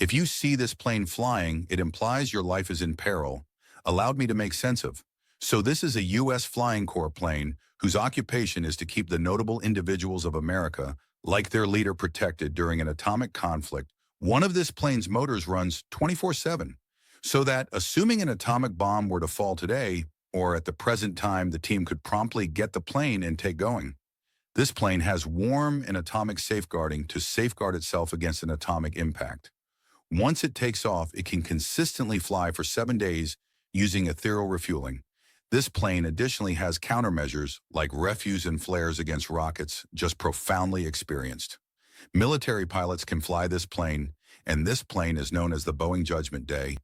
If you see this plane flying, it implies your life is in peril, allowed me to make sense of. So this is a U.S. Flying Corps plane whose occupation is to keep the notable individuals of America, like their leader, protected during an atomic conflict. One of this plane's motors runs 24/7, so that, assuming an atomic bomb were to fall today, or at the present time, the team could promptly get the plane and take going. This plane has warm and atomic safeguarding to safeguard itself against an atomic impact. Once it takes off, it can consistently fly for 7 days using ethereal refueling. This plane additionally has countermeasures like refuse and flares against rockets, just profoundly experienced. Military pilots can fly this plane, and this plane is known as the Boeing Judgment Day.